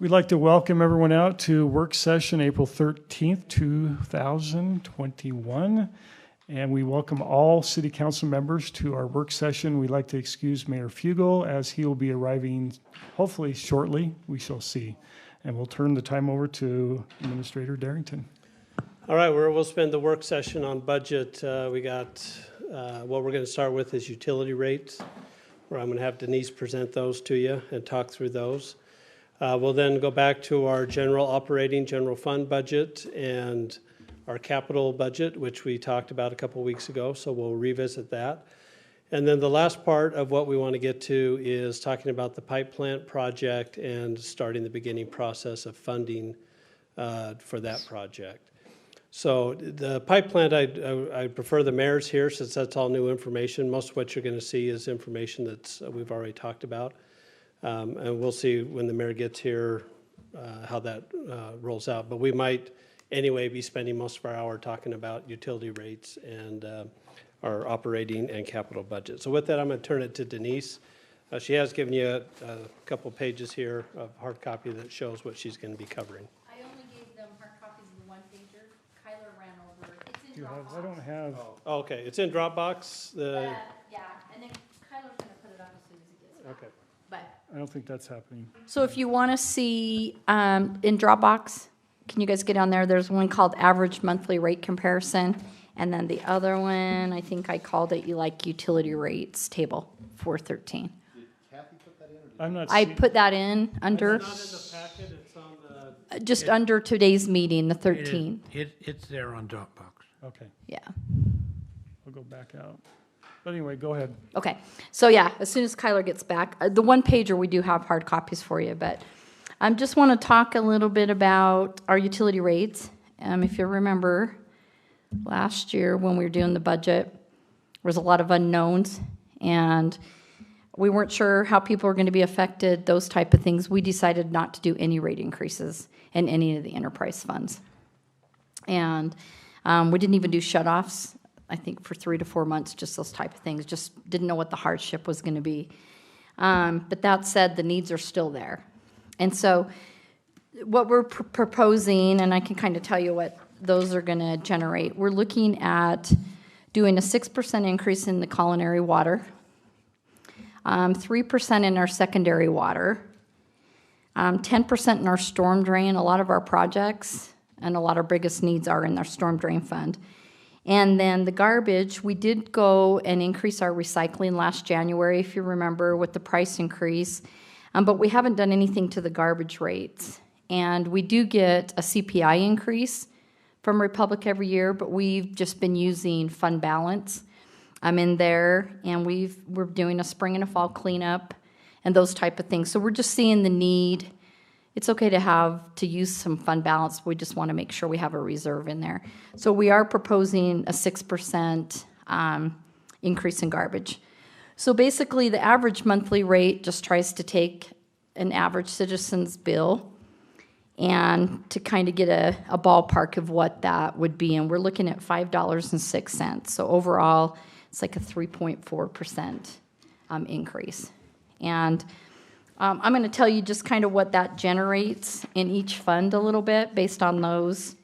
We'd like to welcome everyone out to work session April 13th, 2021. And we welcome all city council members to our work session. We'd like to excuse Mayor Fugel as he will be arriving hopefully shortly. We shall see. And we'll turn the time over to Administrator Darrington. All right, we'll spend the work session on budget. We got, what we're going to start with is utility rates, where I'm going to have Denise present those to you and talk through those. We'll then go back to our general fund budget and our capital budget, which we talked about a couple weeks ago, so we'll revisit that. And then the last part of what we want to get to is talking about the pipe plant project and starting the beginning process of funding for that project. So the pipe plant, I prefer the mayor's here since that's all new information. Most of what you're going to see is information that we've already talked about. And we'll see when the mayor gets here how that rolls out. But we might anyway be spending most of our hour talking about utility rates and our operating and capital budget. So with that, I'm going to turn it to Denise. She has given you a couple pages here of hard copy that shows what she's going to be covering. I only gave them hard copies of the one-pager. Kyler ran over. It's in Dropbox. I don't have. Oh, okay, it's in Dropbox. Yeah, and then Kyler's going to put it up as soon as he gets it. Okay. But I don't think that's happening. so if you want to see in Dropbox, can you guys get on there? There's one called Average Monthly Rate Comparison, and then the other one, I think I called it Utility Rates Table 413. Did Kathy put that in? I'm not. I put that in under, It's not in the packet, it's on the... just under today's meeting, the 13th. It's there on Dropbox. Okay, Yeah. I'll go back out. But anyway, go ahead. Okay, so yeah, as soon as Kyler gets back, the one pager we do have hard copies for you, but I just want to talk a little bit about our utility rates. If you remember, last year when we were doing the budget, there was a lot of unknowns, and we weren't sure how people were going to be affected, those type of things. We decided not to do any rate increases in any of the enterprise funds. And we didn't even do shutoffs. I think for 3 to 4 months, just those type of things. Just didn't know what the hardship was going to be. But that said, the needs are still there. And so what we're proposing, and I can kind of tell you what those are going to generate, we're looking at doing a 6% increase in the culinary water, 3% in our secondary water, 10% in our storm drain. A lot of our projects and a lot of our biggest needs are in our storm drain fund. And then the garbage, we did go and increase our recycling last January, if you remember, with the price increase. But we haven't done anything to the garbage rates. And we do get a CPI increase from Republic every year, but we've just been using fund balance. I'm in there, and we're doing a spring and a fall cleanup and those type of things. So we're just seeing the need. It's okay to use some fund balance. We just want to make sure we have a reserve in there. So we are proposing a 6% increase in garbage. So basically, the average monthly rate just tries to take an average citizen's bill and to kind of get a ballpark of what that would be. And we're looking at $5.06. So overall, it's like a 3.4% increase. And I'm going to tell you just kind of what that generates in each fund a little bit based on those.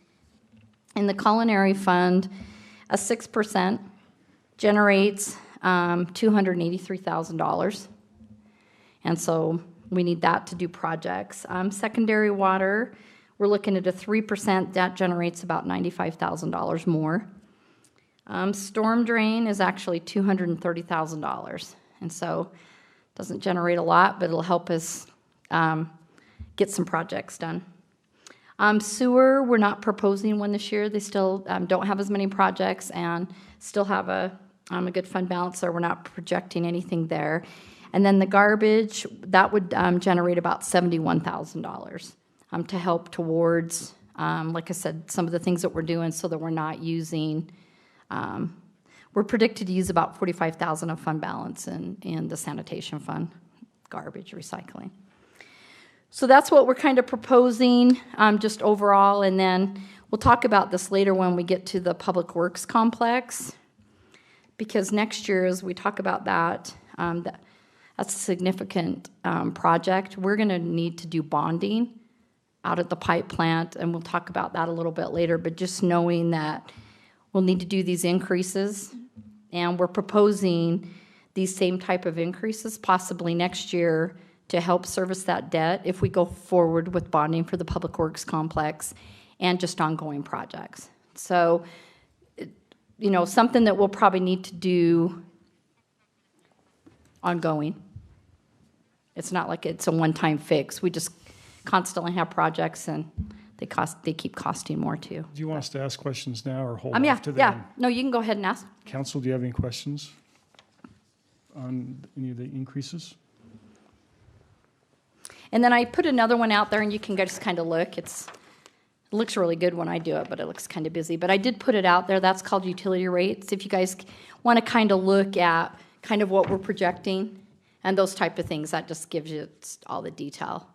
In the culinary fund, a 6% generates $283,000. And so we need that to do projects. Secondary water, we're looking at a 3%. That generates about $95,000 more. Storm drain is actually $230,000. And so doesn't generate a lot, but it'll help us get some projects done. Sewer, we're not proposing one this year. They still don't have as many projects and still have a good fund balance, so we're not projecting anything there. And then the garbage, that would generate about $71,000 to help towards, like I said, some of the things that we're doing so that we're not using we're predicted to use about $45,000 of fund balance in the sanitation fund, garbage, recycling. So that's what we're kind of proposing just overall, and then we'll talk about this later when we get to the Public Works Complex, because next year as we talk about that, that's a significant project. We're going to need to do bonding out at the pipe plant, and we'll talk about that a little bit later, but just knowing that we'll need to do these increases, and we're proposing these same type of increases possibly next year to help service that debt if we go forward with bonding for the Public Works Complex and just ongoing projects. So, something that we'll probably need to do ongoing. It's not like it's a one-time fix. We just constantly have projects, and they keep costing more too. Do you want us to ask questions now or hold Yeah, off to yeah. them? No, you can go ahead and ask. Council, do you have any questions on any of the increases? And then I put another one out there, and you can just kind of look. It looks really good when I do it, but it looks kind of busy. But I did put it out there. That's called utility rates. If you guys want to kind of look at kind of what we're projecting and those type of things, that just gives you all the detail.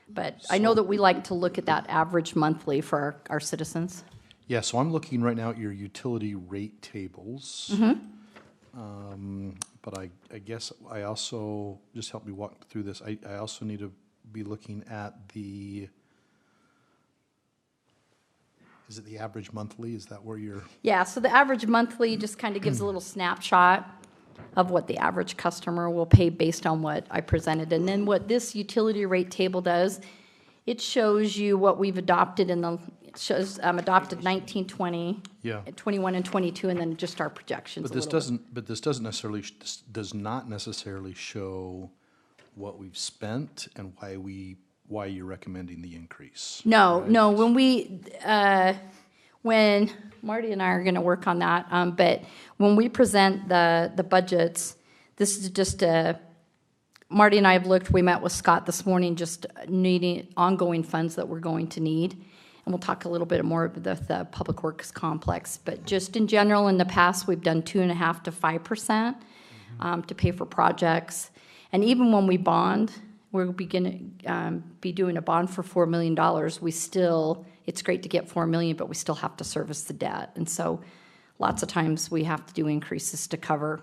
But I know that we like to look at that average monthly for our citizens. Yeah, so I'm looking right now at your utility rate tables. But I guess I also, just help me walk through this, I also need to be looking at is it the average monthly? Is that where you're? Yeah, so the average monthly just kind of gives a little snapshot of what the average customer will pay based on what I presented. And then what this utility rate table does, it shows you what we've adopted it shows adopted 19, 20, Yeah. 21, and 22, and then just our projections. But this does not necessarily show what we've spent and why you're recommending the increase. No, right? no, when Marty and I are going to work on that, but when we present the budgets, this is just Marty and I have looked, we met with Scott this morning, just needing ongoing funds that we're going to need. And we'll talk a little bit more about the Public Works Complex. But just in general, in the past, we've done 2.5% to 5% to pay for projects. And even when we bond, we're going to be doing a bond for $4 million. It's great to get $4 million, but we still have to service the debt. And so lots of times we have to do increases to cover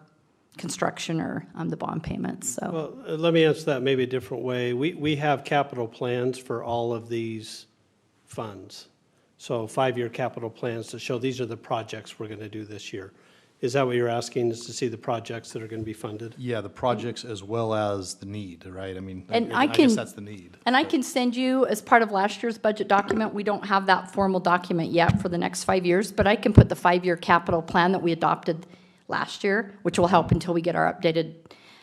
construction or the bond payments. So. Well, let me answer that maybe a different way. We have capital plans for all of these funds. So 5-year capital plans to show these are the projects we're going to do this year. Is that what you're asking, is to see the projects that are going to be funded? Yeah, the projects as well as the need, right? I mean, And I guess that's the need. And I can send you, as part of last year's budget document, we don't have that formal document yet for the next 5 years, but I can put the 5-year capital plan that we adopted last year, which will help until we get our updated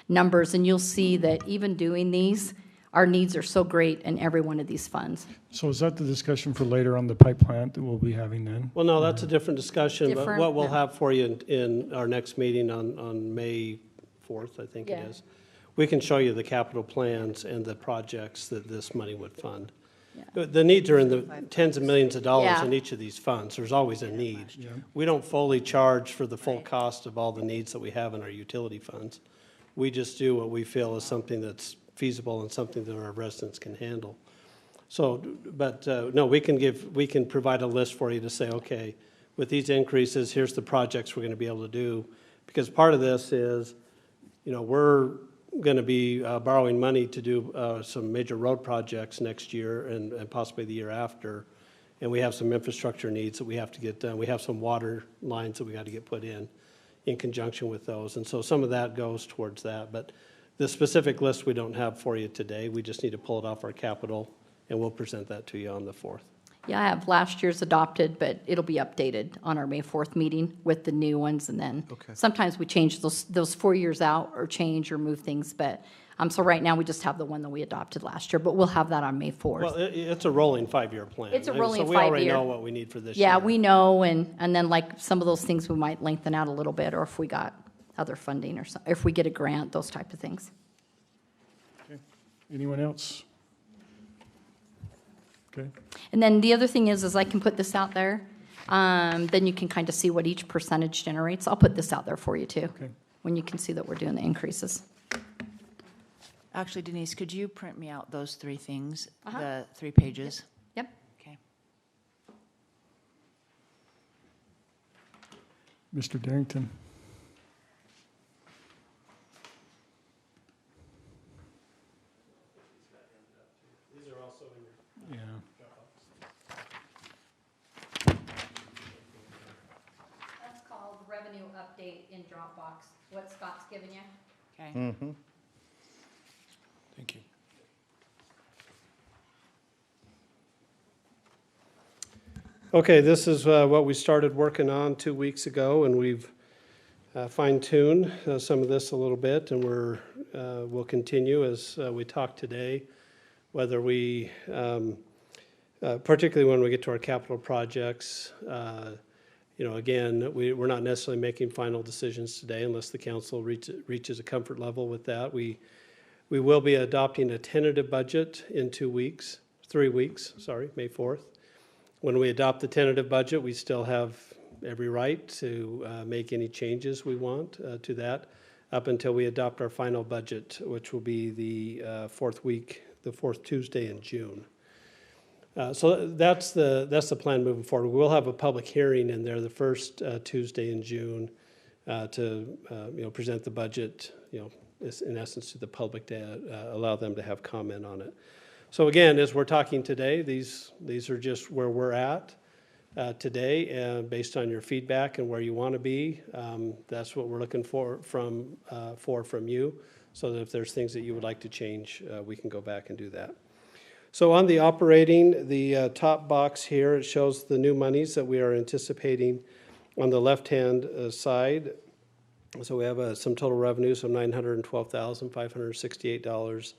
numbers, and you'll see that even doing these, our needs are so great in every one of these funds. So is that the discussion for later on the pipe plant that we'll be having then? Well, no, that's a different discussion, but Different, what we'll yeah. have for you in our next meeting on May 4th, I think it Yeah. is, we can show you the capital plans and the projects that this money would fund. The needs are in the tens of millions of dollars Yeah. in each of these funds. There's always a need. We don't fully charge for the full cost of all the needs that we have in our utility funds. We just do what we feel is something that's feasible and something that our residents can handle. So, but, no, we can provide a list for you to say, okay, with these increases, here's the projects we're going to be able to do. Because part of this is, we're going to be borrowing money to do some major road projects next year and possibly the year after. And we have some infrastructure needs that we have to get done. We have some water lines that we got to get put in conjunction with those. And so some of that goes towards that. But the specific list we don't have for you today. We just need to pull it off our capital, and we'll present that to you on the 4th. Yeah, I have last year's adopted, but it'll be updated on our May 4th meeting with the new ones, and then sometimes we change those 4 years out or change or move things, but so right now we just have the one that we adopted last year, but we'll have that on May 4th. Well, it's a rolling 5-year plan. It's a rolling So we already 5-year. know what we need for this year. Yeah, we know, and then like some of those things we might lengthen out a little bit, or if we got other funding or if we get a grant, those type of things. Okay. Anyone else? Okay. And then the other thing is I can put this out there, then you can kind of see what each percentage generates. I'll put this out there for you too, Okay. when you can see that we're doing the increases. Actually, Denise, could you print me out those 3 things, the 3 pages? Yep. Okay. Mr. Darrington. These are also also in your Yeah. That's called revenue update in Dropbox, what Scott's given you. Okay. Thank you. Okay, this is what we started working on 2 weeks ago, and we've fine-tuned some of this a little bit, and we'll continue as we talk today, whether we, particularly when we get to our capital projects, again, we're not necessarily making final decisions today unless the council reaches a comfort level with that. We will be adopting a tentative budget in 3 weeks, May 4th. When we adopt the tentative budget, we still have every right to make any changes we want to that up until we adopt our final budget, which will be the fourth Tuesday in June. So that's the plan moving forward. We'll have a public hearing in there the first Tuesday in June to present the budget, in essence to the public to allow them to have comment on it. So again, as we're talking today, these are just where we're at today, and based on your feedback and where you want to be, that's what we're looking for from you, so that if there's things that you would like to change, we can go back and do that. So on the operating, the top box here, it shows the new monies that we are anticipating on the left-hand side. So we have some total revenues of $912,568.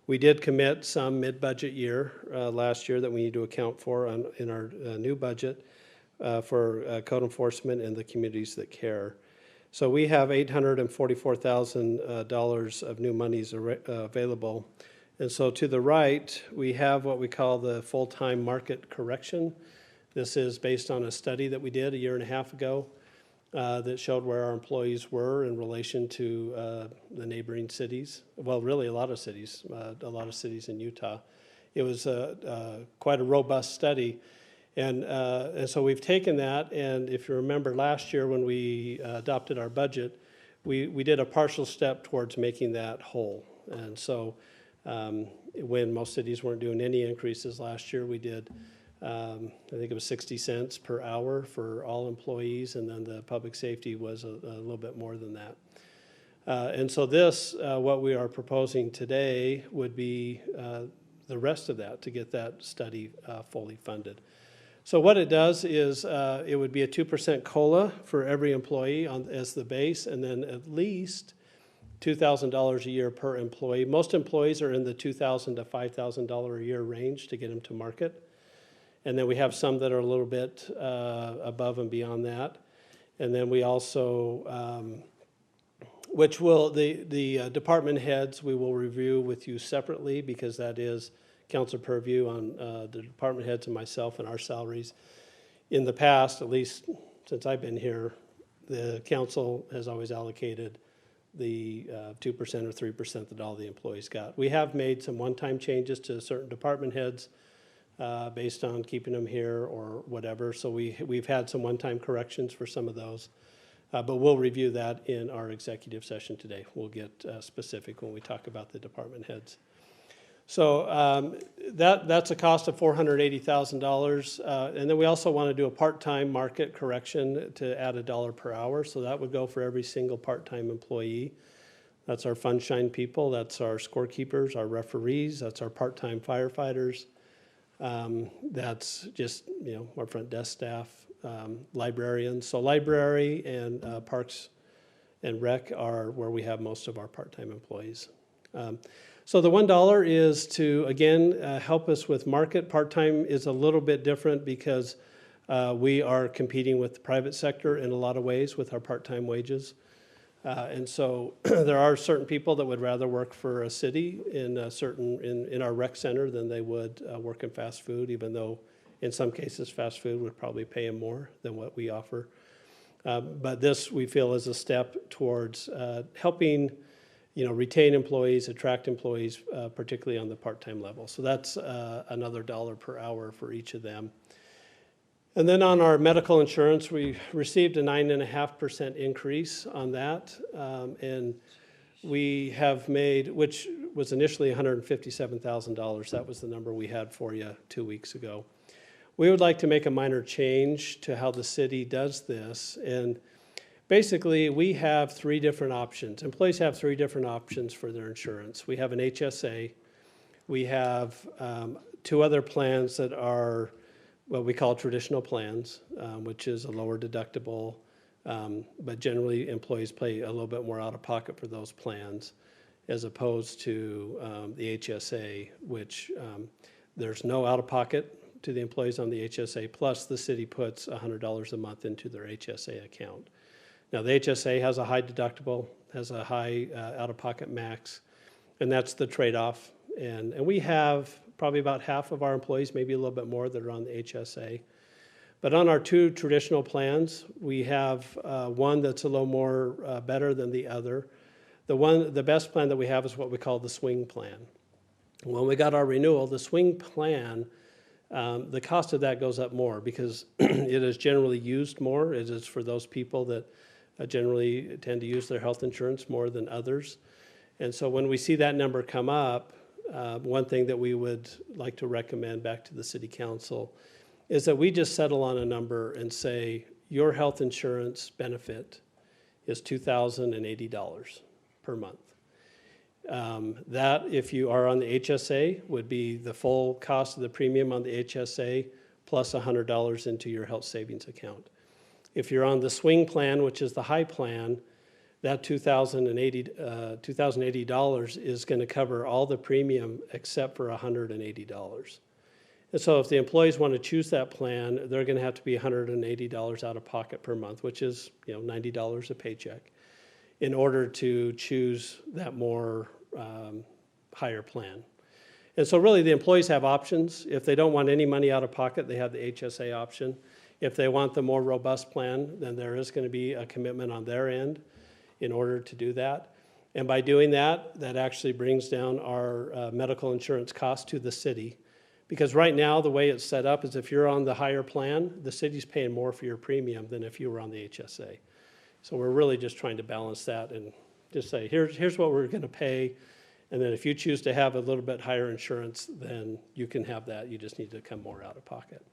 We did commit some mid-budget year last year that we need to account for in our new budget for code enforcement and the communities that care. So we have $844,000 of new monies available. And so to the right, we have what we call the full-time market correction. This is based on a study that we did a year and a half ago that showed where our employees were in relation to the neighboring cities. Well, really a lot of cities in Utah. It was quite a robust study. And so we've taken that, and if you remember last year when we adopted our budget, we did a partial step towards making that whole. And so when most cities weren't doing any increases last year, we did, I think it was 60 cents per hour for all employees, and then the public safety was a little bit more than that. And so this, what we are proposing today would be the rest of that to get that study fully funded. So what it does is it would be a 2% COLA for every employee as the base, and then at least $2,000 a year per employee. Most employees are in the $2,000 to $5,000 a year range to get them to market. And then we have some that are a little bit above and beyond that. And then we also, which will, the department heads, we will review with you separately, because that is council purview on the department heads and myself and our salaries. In the past, at least since I've been here, the council has always allocated the 2% or 3% that all the employees got. We have made some one-time changes to certain department heads based on keeping them here or whatever. So we've had some one-time corrections for some of those. But we'll review that in our executive session today. We'll get specific when we talk about the department heads. So that's a cost of $480,000. And then we also want to do a part-time market correction to add $1 per hour. So that would go for every single part-time employee. That's our Funshine people. That's our scorekeepers, our referees. That's our part-time firefighters. That's just, our front desk staff, librarians. So library and parks and rec are where we have most of our part-time employees. So the $1 is to, again, help us with market. Part-time is a little bit different because we are competing with the private sector in a lot of ways with our part-time wages. And so there are certain people that would rather work for a city in our rec center than they would work in fast food, even though in some cases fast food would probably pay them more than what we offer. But this we feel is a step towards helping retain employees, attract employees, particularly on the part-time level. So that's another $1 per hour for each of them. And then on our medical insurance, we received a 9.5% increase on that. And we have made, which was initially $157,000, that was the number we had for you 2 weeks ago. We would like to make a minor change to how the city does this, and basically, we have 3 different options. Employees have 3 different options for their insurance. We have an HSA, we have 2 other plans that are what we call traditional plans, which is a lower deductible, but generally employees pay a little bit more out of pocket for those plans, as opposed to the HSA, which there's no out of pocket to the employees on the HSA, plus the city puts $100 a month into their HSA account. Now, the HSA has a high deductible, has a high out-of-pocket max, and that's the trade-off. And we have probably about half of our employees, maybe a little bit more, that are on the HSA. But on our 2 traditional plans, we have one that's a little more better than the other. The best plan that we have is what we call the swing plan. When we got our renewal, the swing plan, the cost of that goes up more because it is generally used more. It is for those people that generally tend to use their health insurance more than others. And so when we see that number come up, one thing that we would like to recommend back to the city council is that we just settle on a number and say, your health insurance benefit is $2,080 per month. That, if you are on the HSA, would be the full cost of the premium on the HSA plus $100 into your health savings account. If you're on the swing plan, which is the high plan, that $2,080 is going to cover all the premium except for $180. And so if the employees want to choose that plan, they're going to have to be $180 out of pocket per month, which is $90 a paycheck, in order to choose that more higher plan. And so really the employees have options. If they don't want any money out of pocket, they have the HSA option. If they want the more robust plan, then there is going to be a commitment on their end in order to do that. And by doing that, that actually brings down our medical insurance cost to the city. Because right now, the way it's set up is if you're on the higher plan, the city's paying more for your premium than if you were on the HSA. So we're really just trying to balance that and just say, here's what we're going to pay. And then if you choose to have a little bit higher insurance, then you can have that. You just need to come more out of pocket.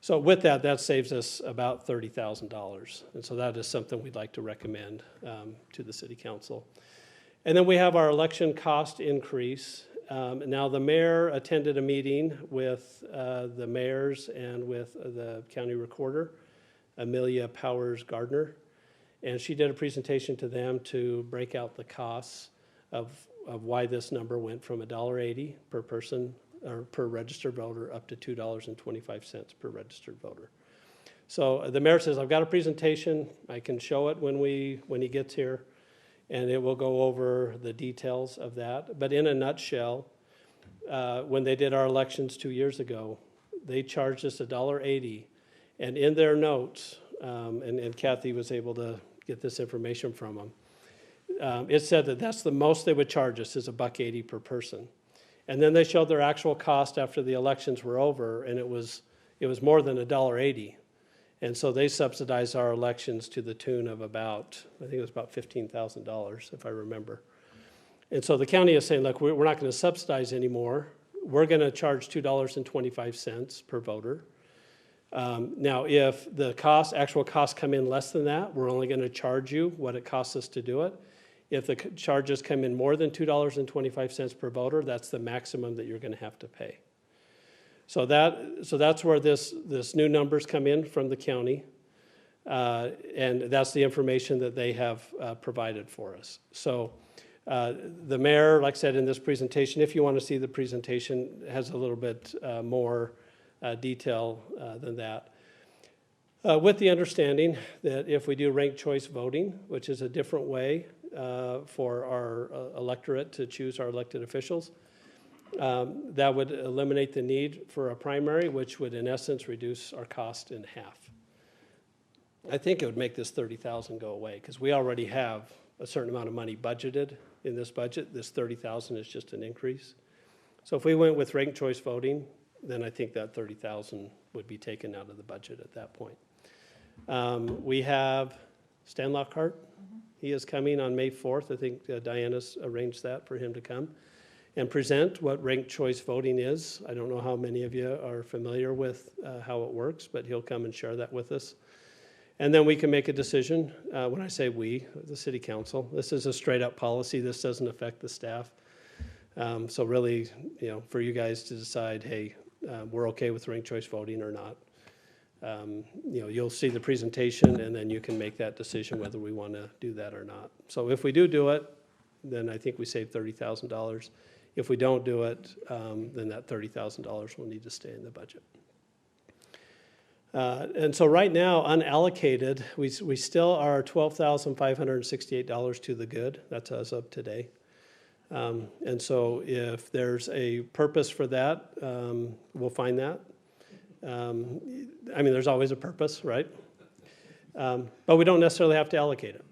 So with that, that saves us about $30,000. And so that is something we'd like to recommend to the city council. And then we have our election cost increase. Now, the mayor attended a meeting with the mayors and with the county recorder, Amelia Powers Gardner. And she did a presentation to them to break out the costs of why this number went from $1.80 per person or per registered voter up to $2.25 per registered voter. So the mayor says, I've got a presentation. I can show it when he gets here, and it will go over the details of that. But in a nutshell, when they did our elections 2 years ago, they charged us $1.80. And in their notes, and Kathy was able to get this information from them, it said that that's the most they would charge us is $1.80 per person. And then they showed their actual cost after the elections were over, and it was more than $1.80. And so they subsidized our elections to the tune of about, I think it was about $15,000, if I remember. And so the county is saying, look, we're not going to subsidize anymore. We're going to charge $2.25 per voter. Now, if the actual costs come in less than that, we're only going to charge you what it costs us to do it. If the charges come in more than $2.25 per voter, that's the maximum that you're going to have to pay. So that's where this new numbers come in from the county, and that's the information that they have provided for us. So the mayor, like I said in this presentation, if you want to see the presentation, has a little bit more detail than that. With the understanding that if we do ranked choice voting, which is a different way for our electorate to choose our elected officials, that would eliminate the need for a primary, which would in essence reduce our cost in half. I think it would make this $30,000 go away because we already have a certain amount of money budgeted in this budget. This $30,000 is just an increase. So if we went with ranked choice voting, then I think that $30,000 would be taken out of the budget at that point. We have Stan Lockhart. He is coming on May 4th. I think Diana's arranged that for him to come and present what ranked choice voting is. I don't know how many of you are familiar with how it works, but he'll come and share that with us. And then we can make a decision. When I say we, the city council, this is a straight up policy. This doesn't affect the staff. So really, for you guys to decide, hey, we're okay with ranked choice voting or not. You'll see the presentation and then you can make that decision whether we want to do that or not. So if we do it, then I think we save $30,000. If we don't do it, then that $30,000 will need to stay in the budget. And so right now, unallocated, we still are $12,568 to the good. That's as of today. And so if there's a purpose for that, we'll find that. There's always a purpose, right? But we don't necessarily have to allocate it.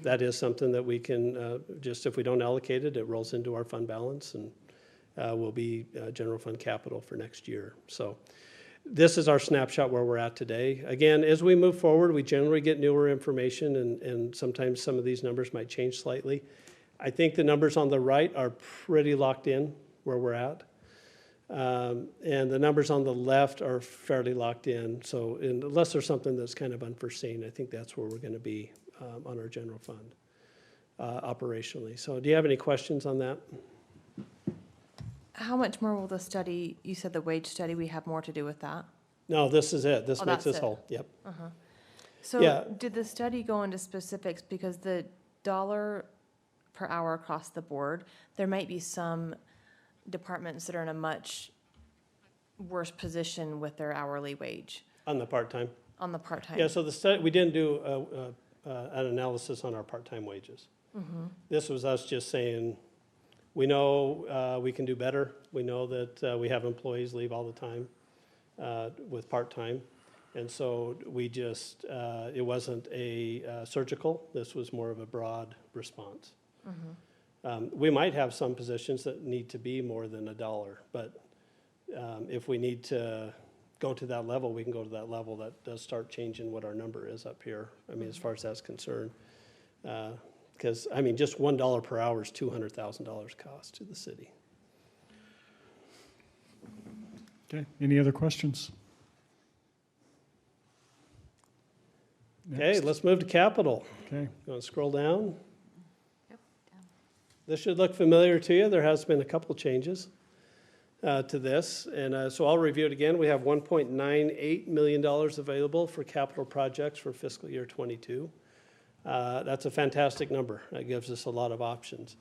That is something that we can, just if we don't allocate it, it rolls into our fund balance and will be general fund capital for next year. So this is our snapshot where we're at today. Again, as we move forward, we generally get newer information and sometimes some of these numbers might change slightly. I think the numbers on the right are pretty locked in where we're at. And the numbers on the left are fairly locked in. So unless there's something that's kind of unforeseen, I think that's where we're going to be on our general fund operationally. So do you have any questions on that? How much more will the study, you said the wage study, we have more to do with that? No, this is it. This Oh, makes that's us it. whole. Yep. So Yeah. did the study go into specifics? Because the dollar per hour across the board, there might be some departments that are in a much worse position with their hourly wage On the part-time. on the part-time. Yeah, so the study, we didn't do an analysis on our part-time wages. This was us just saying, we know we can do better. We know that we have employees leave all the time with part-time. And so we just, it wasn't a surgical, this was more of a broad response. We might have some positions that need to be more than $1, but if we need to go to that level, we can go to that level. That does start changing what our number is up here. As far as that's concerned. Because, just $1 per hour is $200,000 cost to the city. Okay, any other questions? Okay, Next. let's move to capital. Okay, You want to scroll down? This should look familiar to you. There has been a couple changes to this. And so I'll review it again. We have $1.98 million available for capital projects for fiscal year 22. That's a fantastic number. That gives us a lot of options.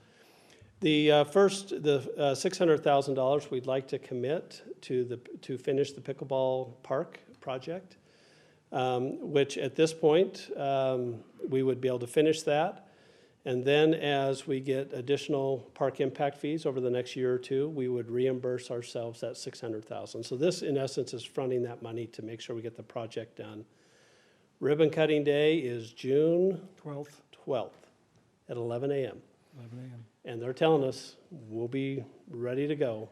The first, the $600,000 we'd like to commit to finish the pickleball park project, which at this point, we would be able to finish that. And then as we get additional park impact fees over the next year or two, we would reimburse ourselves that $600,000. So this, in essence, is fronting that money to make sure we get the project done. Ribbon cutting day is June 12th at 11 a.m. 11 a.m. And they're telling us we'll be ready to go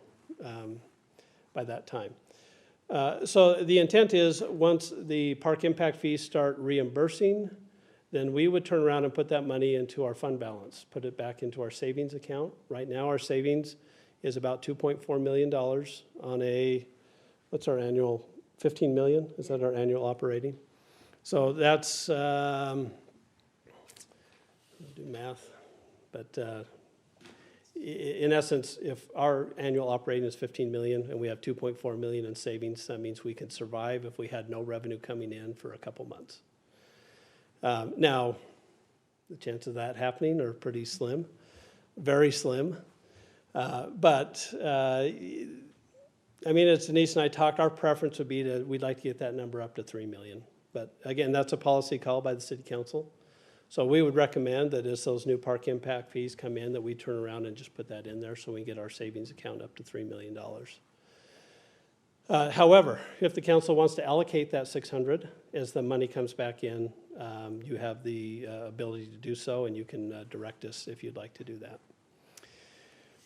by that time. So the intent is once the park impact fees start reimbursing, then we would turn around and put that money into our fund balance, put it back into our savings account. Right now, our savings is about $2.4 million on what's our annual, 15 million? Is that our annual operating? So that's, I'll do math, but in essence, if our annual operating is 15 million and we have 2.4 million in savings, that means we could survive if we had no revenue coming in for a couple months. Now, the chances of that happening are pretty slim, very slim. But as Denise and I talked, our preference would be we'd like to get that number up to 3 million. But again, that's a policy call by the city council. So we would recommend that as those new park impact fees come in, that we turn around and just put that in there so we can get our savings account up to $3 million. However, if the council wants to allocate that 600 as the money comes back in, you have the ability to do so, and you can direct us if you'd like to do that.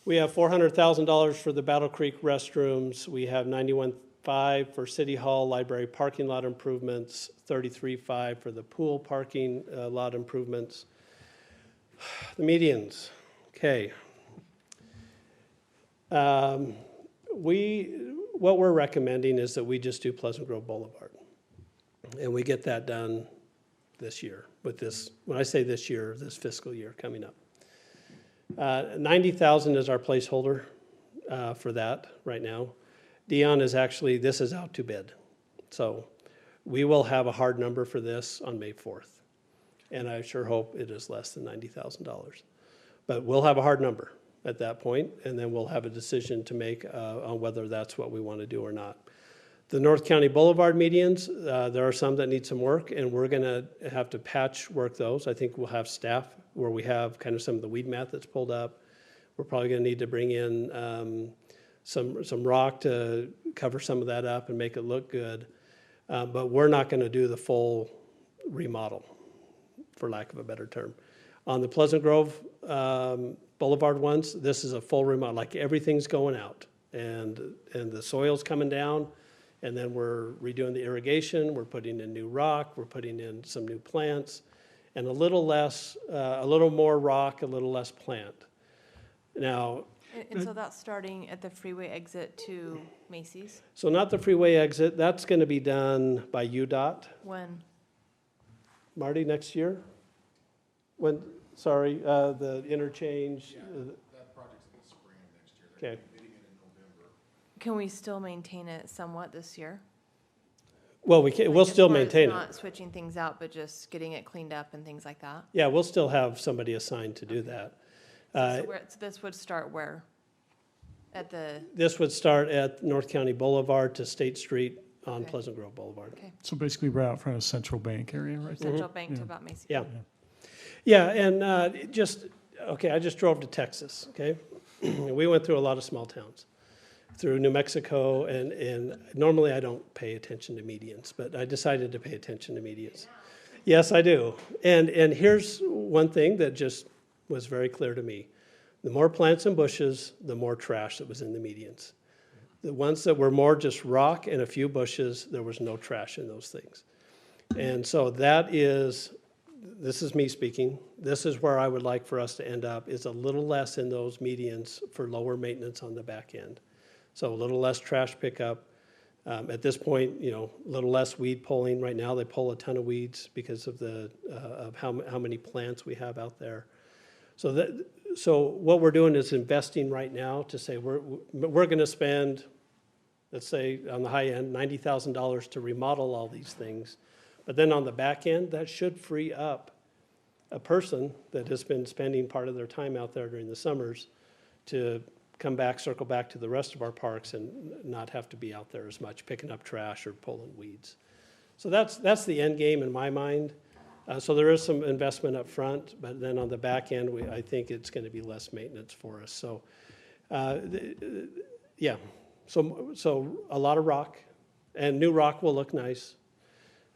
We have $400,000 for the Battle Creek restrooms. We have $91,500 for City Hall library parking lot improvements, $33,500 for the pool parking lot improvements, The medians, okay. What we're recommending is that we just do Pleasant Grove Boulevard. And we get that done this year with this, when I say this year, this fiscal year coming up. 90,000 is our placeholder for that right now. Dion is actually, this is out to bid. So we will have a hard number for this on May 4th. And I sure hope it is less than $90,000. But we'll have a hard number at that point, and then we'll have a decision to make on whether that's what we want to do or not. The North County Boulevard medians, there are some that need some work, and we're gonna have to patch work those. I think we'll have staff where we have kind of some of the weed mat that's pulled up. We're probably gonna need to bring in some rock to cover some of that up and make it look good. But we're not gonna do the full remodel, for lack of a better term. On the Pleasant Grove Boulevard ones, this is a full remodel, like everything's going out, and the soil's coming down. And then we're redoing the irrigation, we're putting in new rock, we're putting in some new plants, and a little more rock, a little less plant. Now, And so that's starting at the freeway exit to Macy's? so not the freeway exit, that's gonna be done by UDOT. When? Marty, next year? When, sorry, the interchange? That project's in the spring of next year. They're Okay. bidding it in November. Can we still maintain it somewhat this year? Well, we'll Like, as still far as maintain it. Not switching things out, but just getting it cleaned up and things like that? Yeah, we'll still have somebody assigned to do that. So this would start where? At the, This would start at North County Boulevard to State Street on Okay. Pleasant Grove Boulevard. okay, So basically right out front of Central Bank area, right there. Central Bank to about Macy's? Yeah. Yeah, and I just drove to Texas, okay? We went through a lot of small towns, through New Mexico, and normally I don't pay attention to medians, but I decided to pay attention to medians. Yes, I do. And here's one thing that just was very clear to me. The more plants and bushes, the more trash that was in the medians. The ones that were more just rock and a few bushes, there was no trash in those things. And so this is me speaking, this is where I would like for us to end up, is a little less in those medians for lower maintenance on the back end. So a little less trash pickup. At this point, a little less weed pulling. Right now, they pull a ton of weeds because of of how many plants we have out there. So what we're doing is investing right now to say we're gonna spend, let's say on the high end, $90,000 to remodel all these things. But then on the back end, that should free up a person that has been spending part of their time out there during the summers to come back, circle back to the rest of our parks and not have to be out there as much, picking up trash or pulling weeds. So that's the end game in my mind. So there is some investment up front, but then on the back end, I think it's gonna be less maintenance for us. So, yeah, so a lot of rock, and new rock will look nice.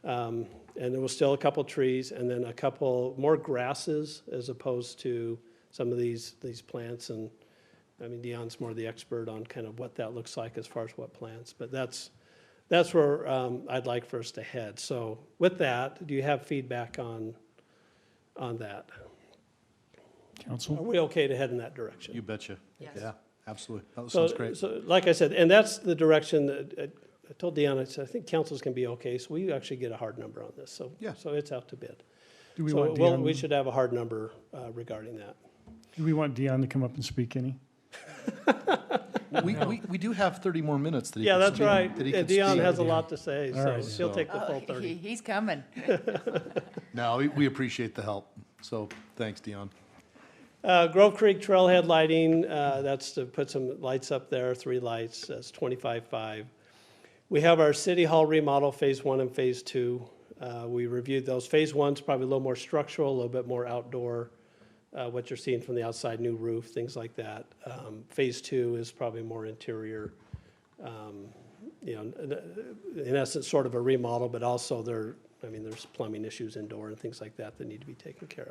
And there was still a couple trees, and then a couple more grasses as opposed to some of these plants. And I mean, Dion's more the expert on kind of what that looks like as far as what plants, but that's where I'd like for us to head. So with that, do you have feedback on that? Are Council? we okay to head in that direction? You betcha. Yes. Yeah, absolutely. That So, sounds great. so like I said, and that's the direction that I told Dion, I said, I think council's gonna be okay, so we actually get a hard number on this, so. Yeah. So it's out to bid. Do we So want Dion, we should have a hard number regarding that. do we want Dion to come up and speak any? We do have 30 more minutes that he Yeah, can that's speak- right. that he And can Dion speak. has a lot to say, All so right. she'll take the full Oh, 30. he's coming. No, we appreciate the help. So thanks, Dion. Grove Creek Trailhead lighting, that's to put some lights up there, 3 lights, that's 25.5. We have our City Hall remodel, Phase 1 and Phase 2. We reviewed those. Phase 1's probably a little more structural, a little bit more outdoor, what you're seeing from the outside, new roof, things like that. Phase 2 is probably more interior, in essence, sort of a remodel, but also there's plumbing issues indoor and things like that need to be taken care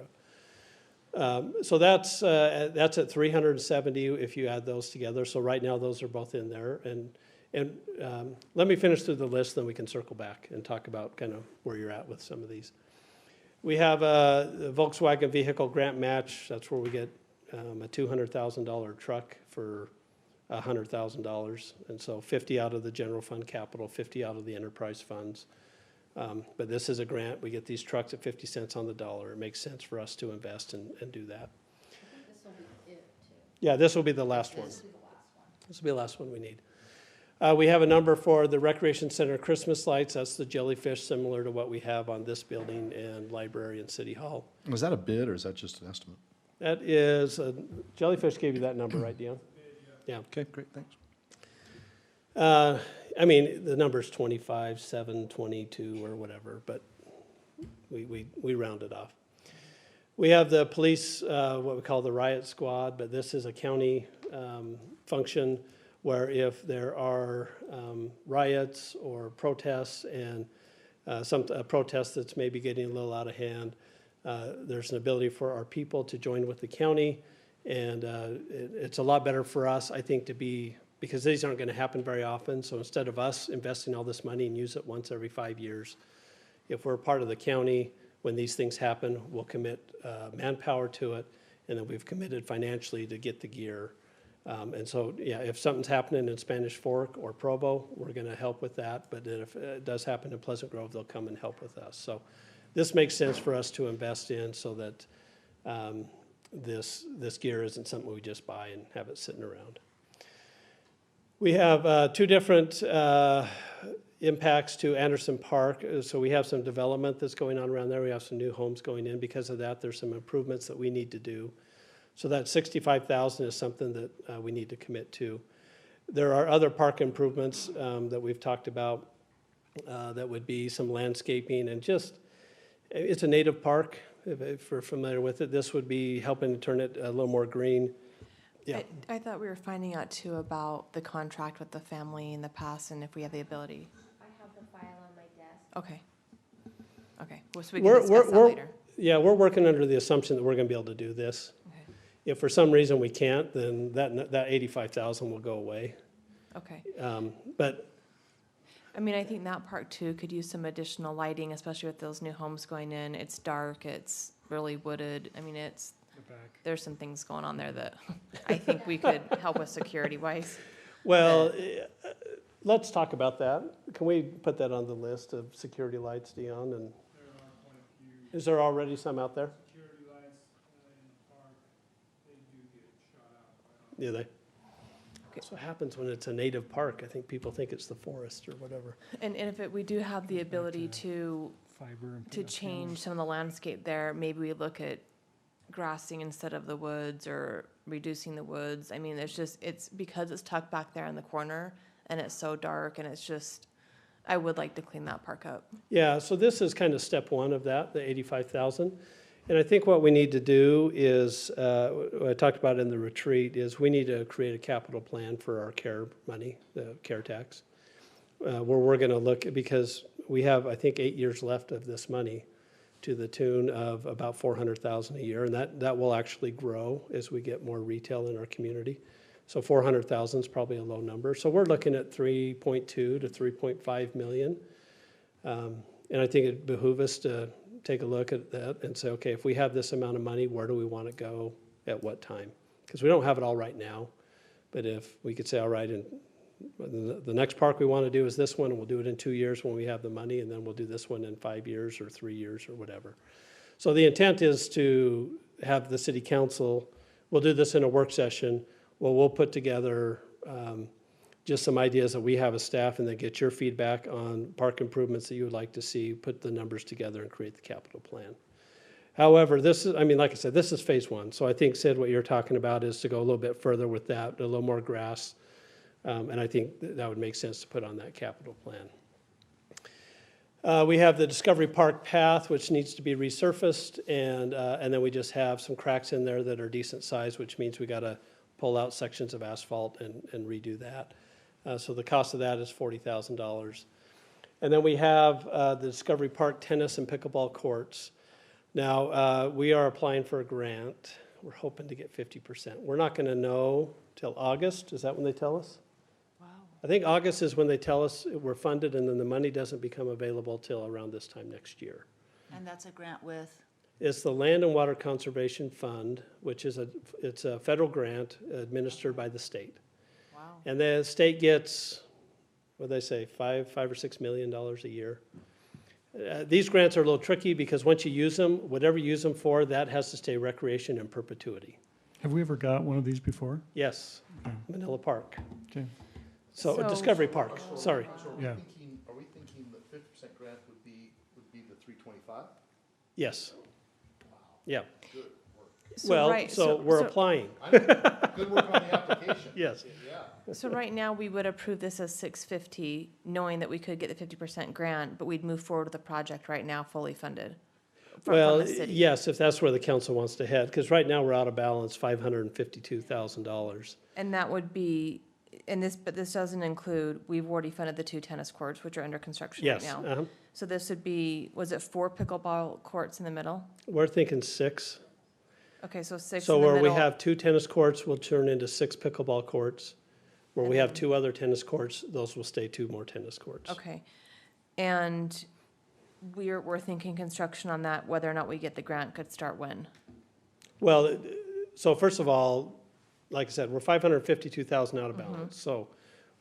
of. So that's at 370 if you add those together. So right now, those are both in there. And let me finish through the list, then we can circle back and talk about kind of where you're at with some of these. We have a Volkswagen vehicle grant match. That's where we get a $200,000 truck for $100,000. And so 50 out of the general fund capital, 50 out of the enterprise funds. But this is a grant. We get these trucks at 50 cents on the dollar. It makes sense for us to invest and do that. Yeah, this will be the last one. This will be the last one we need. We have a number for the Recreation Center Christmas lights. That's the jellyfish, similar to what we have on this building and library and City Hall. Was that a bid or is that just an estimate? That is, Jellyfish gave you that number, right, Dion? Yeah. Okay, great, thanks. I mean, the number's 25, 7, 22, or whatever, but we round it off. We have the police, what we call the riot squad, but this is a county function where if there are riots or protests and a protest that's maybe getting a little out of hand, there's an ability for our people to join with the county. And it's a lot better for us, I think, because these aren't going to happen very often. So instead of us investing all this money and use it once every 5 years, if we're part of the county, when these things happen, we'll commit manpower to it, and then we've committed financially to get the gear. And so, yeah, if something's happening in Spanish Fork or Provo, we're going to help with that. But if it does happen in Pleasant Grove, they'll come and help with us. So this makes sense for us to invest in so that this gear isn't something we just buy and have it sitting around. We have two different impacts to Anderson Park. So we have some development that's going on around there. We have some new homes going in. Because of that, there's some improvements that we need to do. So that $65,000 is something that we need to commit to. There are other park improvements that we've talked about that would be some landscaping and just, it's a native park, if we're familiar with it. This would be helping to turn it a little more green. Yeah. I thought we were finding out too about the contract with the family in the past and if we have the ability. I have the file on my desk. Okay. Okay, well, so we can discuss that later. Yeah, we're working under the assumption that we're gonna be able to do this. Okay. If for some reason we can't, then that 85,000 will go away. Okay. But I mean, I think that park too could use some additional lighting, especially with those new homes going in. It's dark, it's really wooded. I mean, there's some things going on there that I think we could help with security wise. well, let's talk about that. Can we put that on the list of security lights, Dion? And There are quite a few is there already some out there? security lights in the park. They do get shot out. Do they? That's what happens when it's a native park. I think people think it's the forest or whatever. And if we do have the ability to Fiber and to change some of the landscape there, maybe we look at grassing instead of the woods or reducing the woods. I mean, it's because it's tucked back there in the corner and it's so dark and it's just, I would like to clean that park up. Yeah, so this is kind of step one of that, the 85,000. And I think what we need to do is, what I talked about in the retreat, is we need to create a capital plan for our care money, the care tax. Where we're gonna look, because we have, I think, 8 years left of this money to the tune of about 400,000 a year. And that will actually grow as we get more retail in our community. So 400,000 is probably a low number. So we're looking at 3.2 to 3.5 million. And I think it behooves us to take a look at that and say, okay, if we have this amount of money, where do we want to go at what time? Because we don't have it all right now. But if we could say, all right, and the next park we want to do is this one, and we'll do it in 2 years when we have the money, and then we'll do this one in 5 years or 3 years or whatever. So the intent is to have the city council, we'll do this in a work session, we'll put together just some ideas that we have as staff, and then get your feedback on park improvements that you would like to see, put the numbers together and create the capital plan. However, this is, I mean, like I said, this is phase one. So I think, Sid, what you're talking about is to go a little bit further with that, a little more grass. And I think that would make sense to put on that capital plan. We have the Discovery Park path, which needs to be resurfaced, and then we just have some cracks in there that are decent size, which means we got to pull out sections of asphalt and redo that. So the cost of that is $40,000. And then we have the Discovery Park tennis and pickleball courts. Now, we are applying for a grant. We're hoping to get 50%. We're not going to know till August. Is that when they tell us? I think August is when they tell us we're funded, and then the money doesn't become available till around this time next year. And that's a grant with, It's the Land and Water Conservation Fund, which is it's a federal grant administered by the state. wow. And the state gets, what do they say, $5 or $6 million a year. These grants are a little tricky because once you use them, whatever you use them for, that has to stay recreation in perpetuity. Have we ever got one of these before? Yes, Manila Park. Okay, So So- Discovery Park, sorry. So Yeah. are we thinking that 50% grant would be the 325? Yes. Yeah. So Well, right- so we're so- applying, Good work on the application. yes. Yeah. So right now, we would approve this as 650, knowing that we could get the 50% grant, but we'd move forward with the project right now fully funded from Well, the city. yes, if that's where the council wants to head, because right now we're out of balance, $552,000. And that would be, but this doesn't include, we've already funded the 2 tennis courts, which are under construction right Yes, now. So this would be, was it 4 pickleball courts in the middle? We're thinking 6. Okay, so 6 So in the where we middle. have 2 tennis courts, will turn into 6 pickleball courts. Where we have 2 other tennis courts, those will stay 2 more tennis courts. Okay. And we're thinking construction on that, whether or not we get the grant could start when? Well, so first of all, like I said, we're 552,000 out of balance, so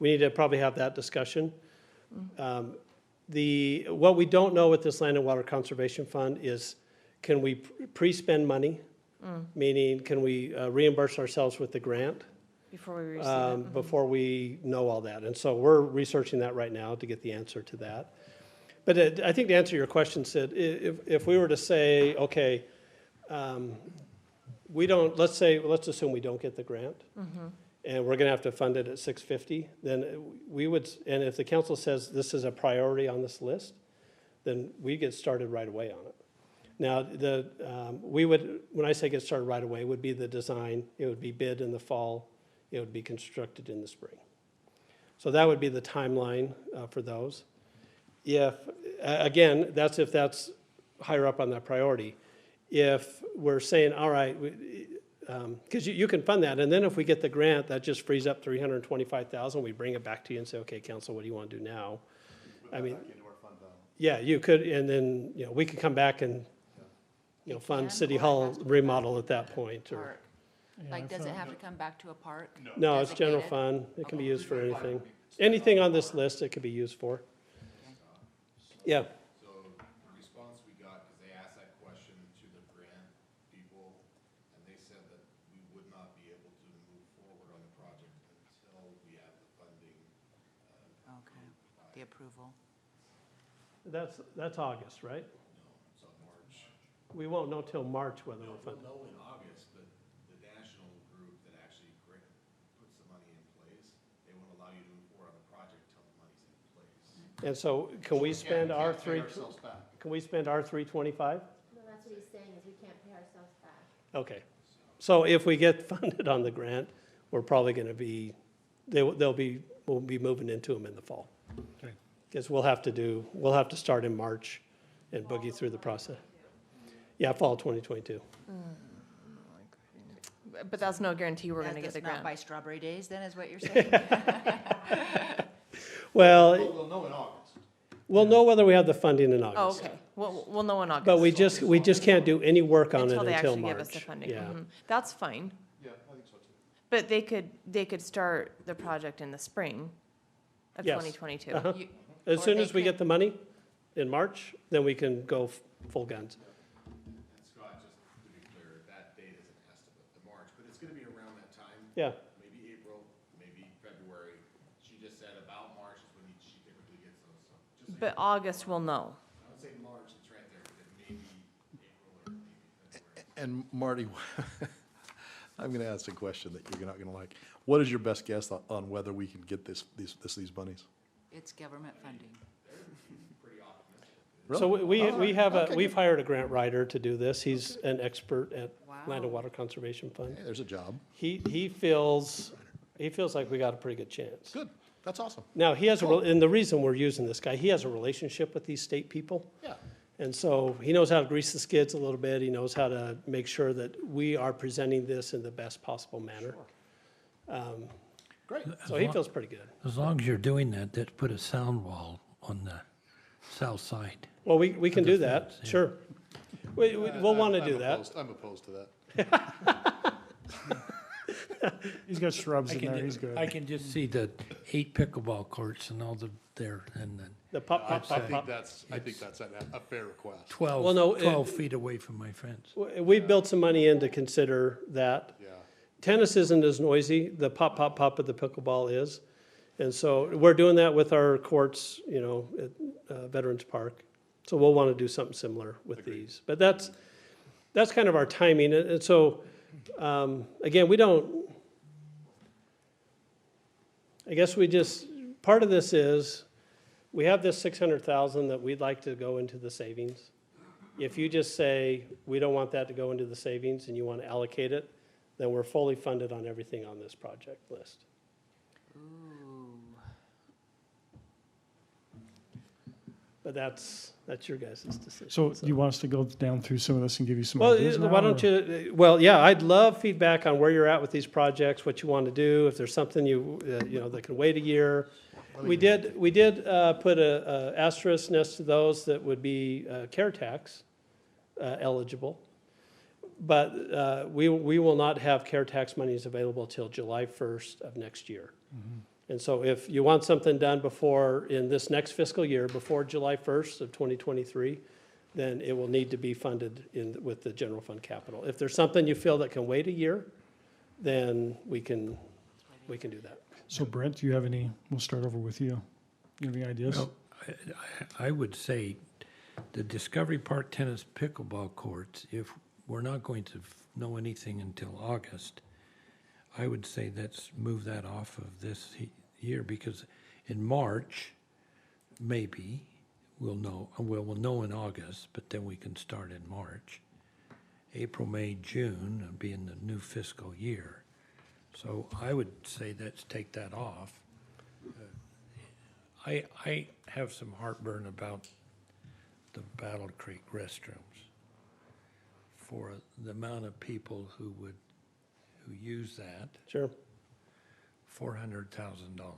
we need to probably have that discussion. What we don't know with this Land and Water Conservation Fund is, can we pre-spend money? Meaning, can we reimburse ourselves with the grant? Before we receive it? Before we know all that. And so we're researching that right now to get the answer to that. But I think to answer your question, Sid, if we were to say, okay, let's assume we don't get the grant, and we're gonna have to fund it at 650, then we would, and if the council says this is a priority on this list, then we get started right away on it. Now, when I say get started right away, it would be the design, it would be bid in the fall, it would be constructed in the spring. So that would be the timeline for those. Again, that's if that's higher up on that priority. If we're saying, all right, because you can fund that, and then if we get the grant, that just frees up 325,000, we bring it back to you and say, okay, council, what do you want to do now? I mean, yeah, you could, and then, we could come back and, fund can, City or it Hall has to go remodel back at that to point, or, park? Like, does it have to come back to a park? no, it's general Designated? fund, it can be used for anything. Anything on this list, it could be used for. Yeah, So the response we got, because they asked that question to the grant people, and they said that we would not be able to move forward on the project until we have the funding. Okay, the approval. that's August, right? No, it's on March. We won't know till March whether we're We'll funded. know in August, but the national group that actually puts the money in place, they won't allow you to move forward on the project till the money's in place. And so, can we spend our Can't pay three, ourselves back. can we spend our 325? No, that's what he's saying, is we can't pay ourselves back. Okay. So if we get funded on the grant, we're probably gonna be, we'll be moving into them in the fall. Okay. Because we'll have to start in March and boogie through the process. Yeah, fall 2022. But that's no guarantee we're gonna get the That's not grant. by Strawberry Days, then, is what you're saying? Well, We'll know in August. we'll know whether we have the funding in Oh, August. okay, we'll know in August. But we just can't do any work on it Until they until actually give us the March. funding. Yeah. That's fine, Yeah, I think so too. but they could start the project in the spring of Yes. 2022. Uh-huh. You- As Or soon they as we could- get the money in March, then we can go full guns. And Scott, just to be clear, that date is an estimate, the March, but it's gonna be around that time. Yeah. Maybe April, maybe February. She just said about March is when she typically gets those, so just so But August we'll know. I would say March, it's right there, but it may be April or maybe February. And Marty, I'm gonna ask a question that you're not gonna like. What is your best guess on whether we can get these monies? It's government funding. So we have Okay, we've hired a grant writer to do this. He's an expert at Land and Wow. Water Conservation Fund. Hey, there's a job. He feels like we got a pretty good chance. Good, that's awesome. Now, and the reason we're using this guy, he has a relationship with these state people. Yeah. And so he knows how to grease the skids a little bit. He knows how to make sure that we are presenting this in the best possible manner. Great. So he feels pretty good. As long as you're doing that, let's put a sound wall on the south side. Well, we can do that, yeah. sure. We'll want to do that. I'm opposed to that. He's got shrubs I in can, there, he's good. I can just see the 8 pickleball courts and all the, there, and then The pop, I pop, pop, think pop. that's a fair request. 12, Well, no, 12 feet away from my fence. We've built some money in to consider that. Yeah. Tennis isn't as noisy, the pop, pop, pop of the pickleball is. And so we're doing that with our courts, you know, at Veterans Park. So we'll want to do something similar with these. But that's kind of our timing. And so, again, I guess part of this is, we have this 600,000 that we'd like to go into the savings. If you just say, we don't want that to go into the savings and you want to allocate it, then we're fully funded on everything on this project list. But that's your guys' decision. So you want us to go down through some of this and give you some Well, ideas now? why don't or- you, well, yeah, I'd love feedback on where you're at with these projects, what you want to do, if there's something that can wait a year. We did put a asterisk next to those that would be care tax eligible. But we will not have care tax monies available till July 1st of next year. And so if you want something done in this next fiscal year, before July 1st of 2023, then it will need to be funded with the general fund capital. If there's something you feel that can wait a year, then we can do that. So Brent, do you have we'll start over with you. You have any ideas? Well, I would say the Discovery Park tennis pickleball courts, if we're not going to know anything until August, I would say let's move that off of this year, because in March, maybe, we'll know in August, but then we can start in March. April, May, June will be in the new fiscal year. So I would say let's take that off. I have some heartburn about the Battle Creek restrooms for the amount of people who use that, Sure. $400,000.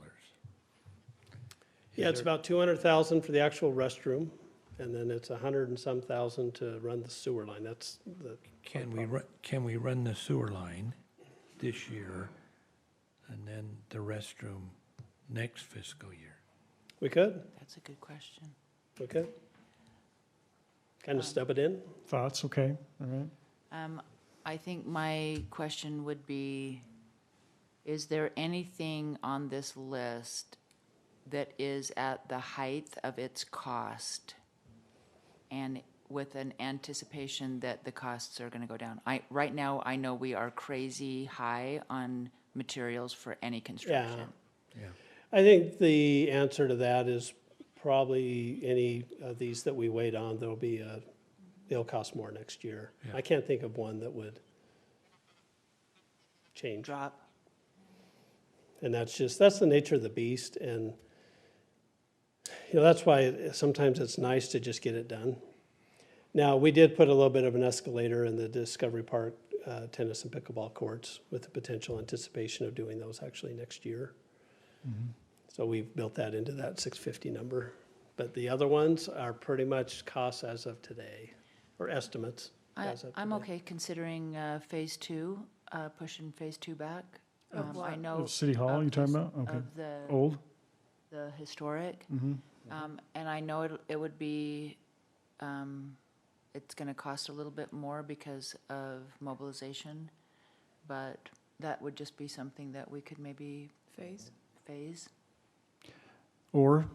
Yeah, it's about 200,000 for the actual restroom, and then it's 100 and some thousand to run the sewer line. That's the. Can we run the sewer line this year and then the restroom next fiscal year? We could, That's a good question. we could. Kind of stub it in. Thoughts? Okay, all right. I think my question would be, is there anything on this list that is at the height of its cost and with an anticipation that the costs are gonna go down? Right now, I know we are crazy high on materials for any construction. Yeah. I think the answer to that is probably any of these that we wait on, it'll cost more next year. Yeah. I can't think of one that would change. Drop. And that's the nature of the beast, and, that's why sometimes it's nice to just get it done. Now, we did put a little bit of an escalator in the Discovery Park tennis and pickleball courts with the potential anticipation of doing those actually next year. So we've built that into that 650 number. But the other ones are pretty much costs as of today, or estimates as of I'm today. okay considering phase two, pushing phase two back. I know. Of City Hall, of you talking the- about? Okay. Of the, Old? the historic. Mm-hmm. And I know it would be, it's gonna cost a little bit more because of mobilization, but that would just be something that we could maybe phase. Or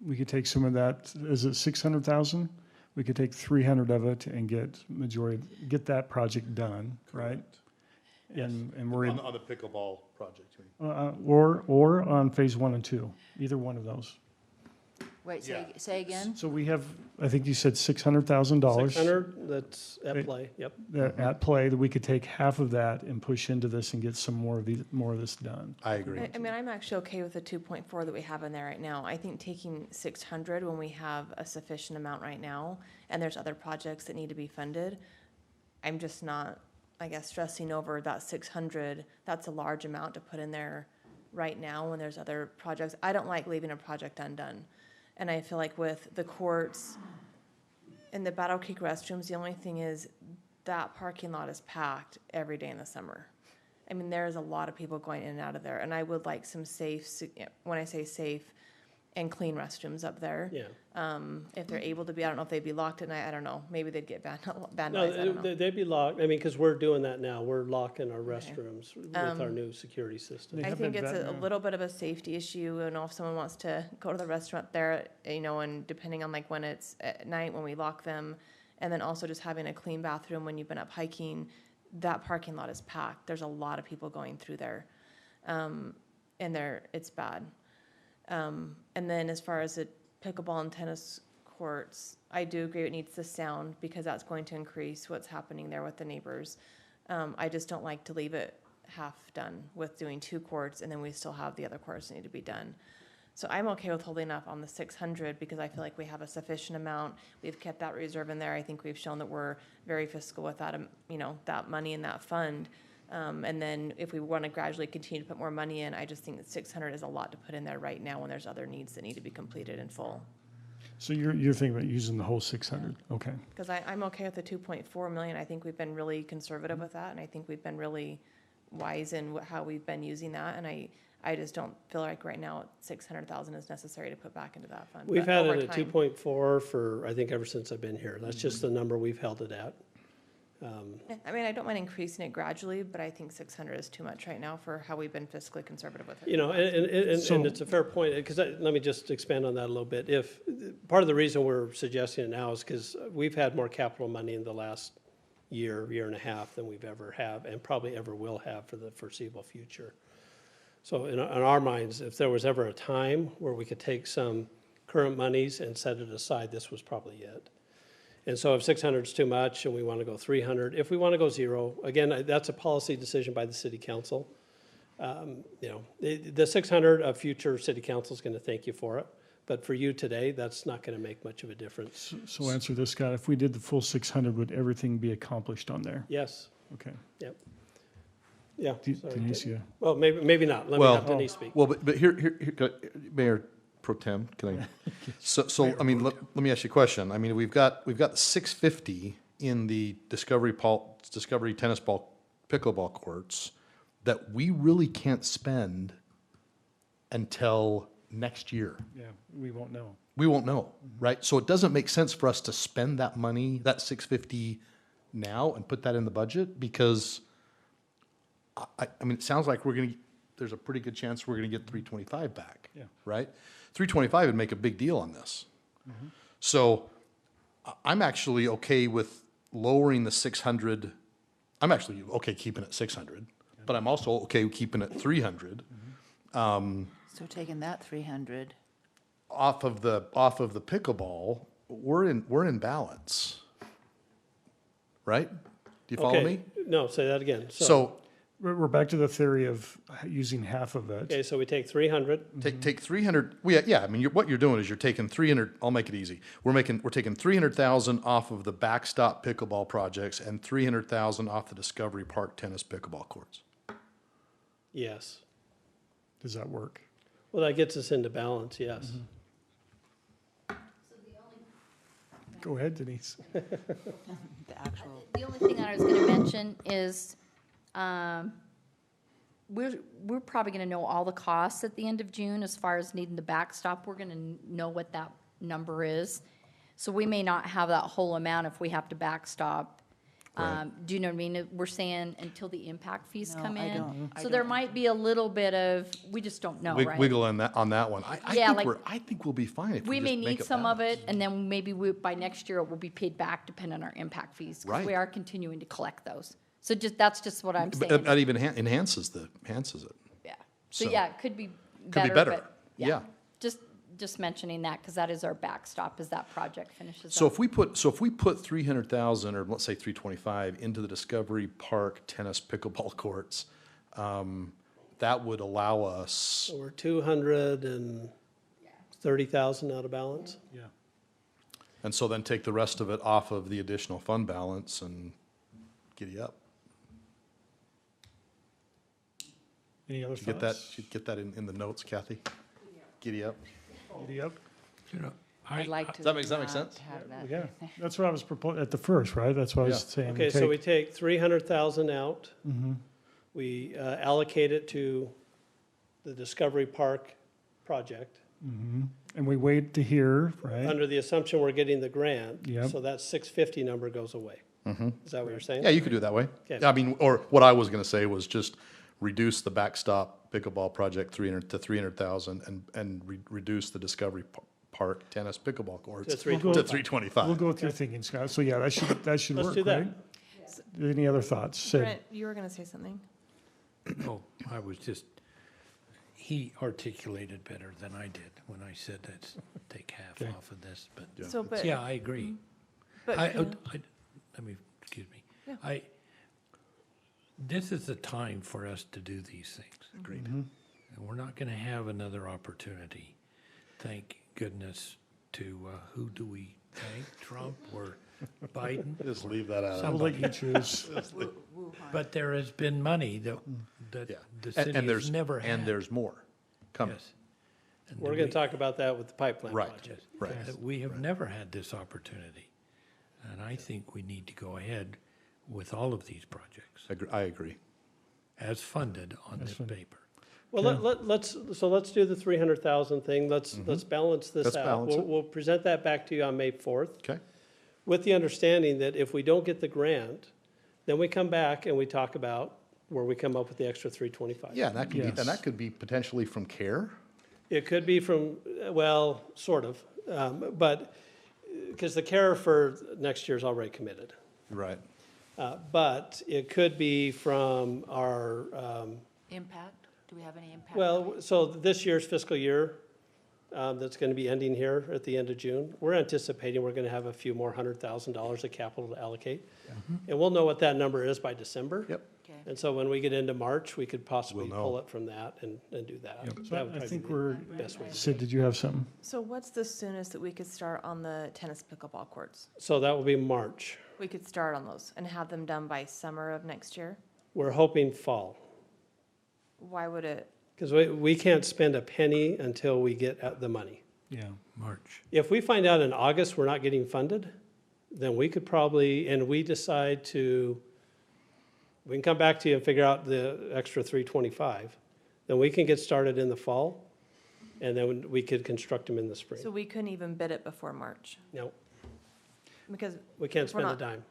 we could take some of that, is it 600,000? We could take 300 of it and get that project done, right? And we're in, On the pickleball project, you mean? or on phase 1 and 2, either one of those. Wait, Yeah. say again? So we have, I think you said $600,000. 600, that's at play, yep. At play, that we could take half of that and push into this and get some more of this done. I agree. I mean, I'm actually okay with the 2.4 that we have in there right now. I think taking 600 when we have a sufficient amount right now, and there's other projects that need to be funded, I'm just not, I guess, stressing over that 600. That's a large amount to put in there right now when there's other projects. I don't like leaving a project undone. And I feel like with the courts and the Battle Creek restrooms, the only thing is that parking lot is packed every day in the summer. I mean, there's a lot of people going in and out of there, and I would like some safe, when I say safe, and clean restrooms up there. Yeah. If they're able to be, I don't know if they'd be locked at night, I don't know, maybe they'd get vandalized, I No, don't know. they'd be locked, I mean, because we're doing that now, we're locking our restrooms with our new security system. They I have think been it's a vet- little bit of a safety issue, you know, if someone wants to go to the restaurant there, you know, and depending on like when it's at night, when we lock them, and then also just having a clean bathroom when you've been up hiking, that parking lot is packed, there's a lot of people going through there. And it's bad. And then as far as the pickleball and tennis courts, I do agree it needs the sound because that's going to increase what's happening there with the neighbors. I just don't like to leave it half done with doing 2 courts and then we still have the other courts that need to be done. So I'm okay with holding up on the 600 because I feel like we have a sufficient amount. We've kept that reserve in there. I think we've shown that we're very fiscal with that, you know, that money in that fund. And then if we want to gradually continue to put more money in, I just think that 600 is a lot to put in there right now when there's other needs that need to be completed in full. So you're thinking about using the whole 600, okay. Because I'm okay with the 2.4 million. I think we've been really conservative with that, and I think we've been really wise in how we've been using that. And I just don't feel like right now 600,000 is necessary to put back into that fund. We've But had over it at time- 2.4 for, I think, ever since I've been here. That's just the number we've held it at. I mean, I don't mind increasing it gradually, but I think 600 is too much right now for how we've been fiscally conservative with it. You know, and So- it's a fair point, because let me just expand on that a little bit. If, part of the reason we're suggesting it now is because we've had more capital money in the last year and a half than we've ever have, and probably ever will have for the foreseeable future. So in our minds, if there was ever a time where we could take some current monies and set it aside, this was probably it. And so if 600 is too much and we want to go 300, if we want to go 0, again, that's a policy decision by the city council. You know, the 600 of future city council is going to thank you for it. But for you today, that's not going to make much of a difference. So answer this, Scott, if we did the full 600, would everything be accomplished on there? Yes, Okay. yep. Yeah. sorry. Denise, yeah. Well, maybe not. Let me Well- have Denise speak. Well, but here, Mayor Pro Tem, can I? So, I mean, let me ask you a question. I mean, we've got the 650 in the Discovery tennis ball, pickleball courts that we really can't spend until next year. Yeah, we won't know. We won't know, right? So it doesn't make sense for us to spend that money, that 650 now and put that in the budget because I mean, it sounds like there's a pretty good chance we're gonna get 325 back. Yeah. Right? 325 would make a big deal on this. So I'm actually okay with lowering the 600. I'm actually okay keeping it 600, but I'm also okay with keeping it 300. So taking that 300, Off of the pickleball, we're in balance. Right? Do you follow Okay. me? No, say that again. So We're back to the theory of using half of it. Okay, so we take 300. take 300. Yeah. I mean, what you're doing is you're taking 300. I'll make it easy. We're taking 300,000 off of the backstop pickleball projects and 300,000 off the Discovery Park tennis pickleball courts. Yes. Does that work? Well, that gets us into balance, yes. Go ahead, Denise. the actual, The only thing that I was gonna mention is, we're probably gonna know all the costs at the end of June as far as needing the backstop. We're gonna know what that number is. So we may not have that whole amount if we have to backstop. Do you know what I mean? We're saying until the impact fees No, come I in. don't. I So there don't. might be a little bit of, we just don't know, right? Wiggle on that one. Yeah, like- I think we'll be fine if We we may just make need it some of balanced. it, and then maybe by next year, it will be paid back depending on our impact fees. Because Right. we are continuing to collect those. So that's just what I'm But saying. that even enhances it. Yeah. So so- yeah, it could be Could better. be better. but Yeah. Just mentioning that, because that is our backstop as that project finishes So up. if we put 300,000 or let's say 325 into the Discovery Park tennis pickleball courts, that would allow us. So we're 230,000 out of balance? Yeah. And so then take the rest of it off of the additional fund balance and giddy up. Any other Did you get that? thoughts? Did you get that in the notes, Kathy? Giddy up. Giddy up? You know, I'd like to. Does that make not sense? have that. Yeah, that's what I was proposing at the first, right? That's what I was Yeah. saying. Okay, so we take 300,000 out. Mhm. We allocate it to the Discovery Park project, And we wait to hear, right? under the assumption we're getting the grant. Yep. So that 650 number goes away. Is that what you're saying? Yeah, you could do it that way. Okay. I mean, or what I was gonna say was just reduce the backstop pickleball project 300,000 and reduce the Discovery Park tennis pickleball courts To to 325. 325. We'll go with your thinking, Scott. So yeah, that should Let's work, do that. right? Any other thoughts? Sid? Brent, you were gonna say something? Oh, I was just, he articulated better than I did when I said let's take half Okay. off of this, but, So, but, yeah, I agree. but, Let me, excuse me. Yeah. This is the time for us to do these things. Agreed. And we're not gonna have another opportunity, thank goodness, to, who do we thank, Trump or Biden? Just leave that out. We'll let you choose. But there has been money that Yeah. the city And there's, has never had. and there's more coming. Yes. And We're we- going to talk about that with the pipeline Right. project. Right. that We have never had this opportunity. And I think we need to go ahead with all of these projects I agree. as funded on this paper. Well, let's do the 300,000 thing. Let's balance this Let's out. balance it. We'll present that back to you on May 4th, Okay? with the understanding that if we don't get the grant, then we come back and we talk about where we come up with the extra 325. Yeah, and that could be, Yes. and that could be potentially from CARE. It could be from, well, sort of, but, because the care for next year is already committed. Right. But it could be from our, Impact? Do we have any impact? well, so this year's fiscal year, that's going to be ending here at the end of June, we're anticipating we're going to have a few more $100,000 of capital to allocate. And we'll know what that number is by December. Yep. Okay. And so when we get into March, we could possibly We'll know. pull it from that and do that. So that would I probably think be we're, the best way. Sid, did you have something? so what's the soonest that we could start on the tennis pickleball courts? So that will be March. We could start on those and have them done by summer of next year? We're hoping fall. Why would it, Because we can't spend a penny until we get the money. Yeah. March. If we find out in August we're not getting funded, then we could probably, and we decide to, we can come back to you and figure out the extra 325, then we can get started in the fall, and then we could construct them in the spring. so we couldn't even bid it before March? No, Because, we can't If we're spend a not- dime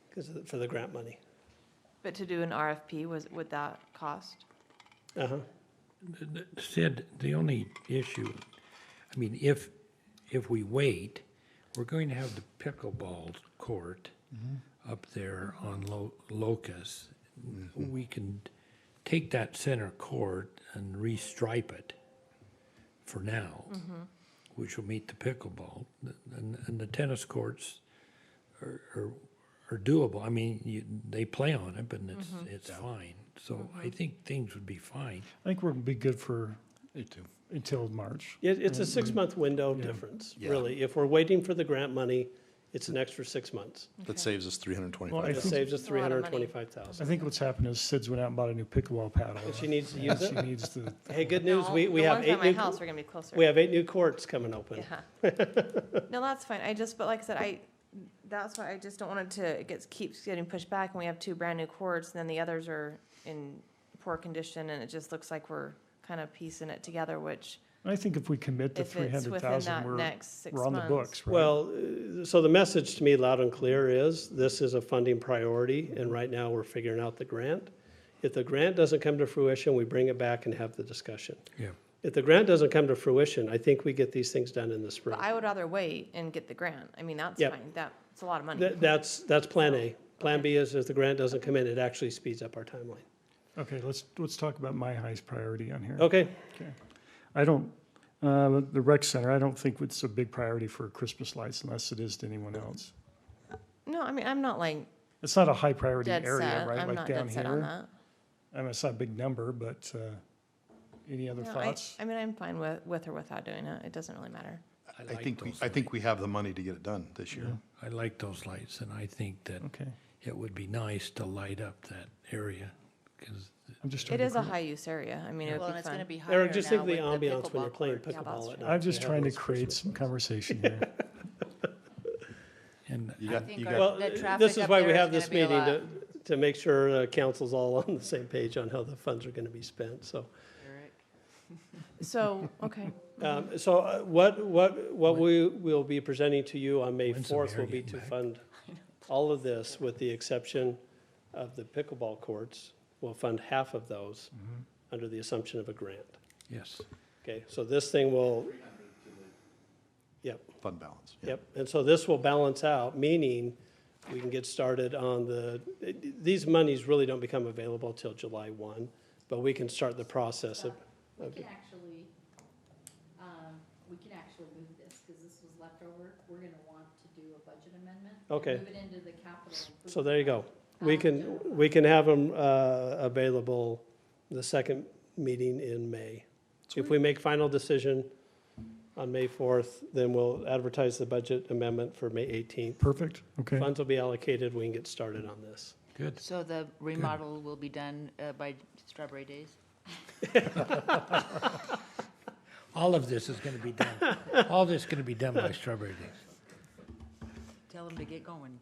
because for the grant money. but to do an RFP, would that cost? Uh-huh. Sid, the only issue, I mean, if we wait, we're going to have the pickleball court up there on Locust. We can take that center court and restripe it for now, which will meet the pickleball. And the tennis courts are doable. I mean, they play on it, but it's fine. So I think things would be fine. I think we'll be good for Me too. until March. It's a 6-month window difference, Yeah. really. If we're waiting for the grant money, it's an extra 6 months. That saves us Well, I It 325. think- saves us It's a lot of money. 325,000. I think what's happened is Sid's went out and bought a new pickleball paddle. And she needs to And use She it. needs to, Hey, good news, No, we the have ones 8 at my new, house are gonna be closer. we have 8 new courts coming open. Yeah. No, that's fine. But like I said, that's why I just don't want it to, keeps getting pushed back and we have 2 brand-new courts and then the others are in poor condition and it just looks like we're kind of piecing it together, which I think if we commit to if it's within 300,000, that we're next 6 we're on the months. books, right? Well, so the message to me loud and clear is, this is a funding priority, and right now we're figuring out the grant. If the grant doesn't come to fruition, we bring it back and have the discussion. Yeah. If the grant doesn't come to fruition, I think we get these things done in the spring. But I would rather wait and get the grant. I mean, that's Yep. fine. That's a lot of money. That's Plan A. Plan B is if the grant doesn't come in, it actually speeds up our timeline. Okay, let's talk about my highest priority on here. Okay, I don't, the rec center, I don't think it's a big priority for Christmas lights unless it is to anyone else. No, I mean, I'm not like It's not a high priority dead area, set. right, I'm like not down dead set on here. that. I mean, it's not a big number, but, any other No, thoughts? I mean, I'm fine with or without doing it. It doesn't really matter. I think we have the money to get it done this year. I like those lights, and I think that Okay, it would be nice to light up that area because I'm just It trying to. is a high-use area. I mean, it Well, would and be it's gonna fun. be higher Eric, just think now of the with the ambiance when you're pickleball playing court. pickleball at night. I'm just They have trying to those create Christmas some lights. conversation here. and You I got, think you our- got, Well, the traffic this is up why there we is have gonna this be a meeting, lot. to make sure council's all on the same page on how the funds are gonna be spent, so. Eric? So, okay. So what we will be presenting to you on May When's the 4th will mayor be getting to back? fund all of this, with the exception of the pickleball courts. We'll fund half of those under the assumption of a grant. yes, Okay, so this thing will, yep, fund balance. Yeah. yep. And so this will balance out, meaning we can get started on these monies really don't become available till July 1, but we can start the process of, We can actually move this, because this was left over. We're gonna want to do a budget amendment. and Okay. Move it into the capital. so there you go. We improvement fund. we can have them available the second meeting in May. If we make final decision on May 4th, then we'll advertise the budget amendment for May 18th. Perfect, okay. Funds will be allocated, we can get started on this. good. So the remodel will be done by Strawberry Days? All of this is gonna be done, all this is gonna be done by Strawberry Days. Tell them to get going.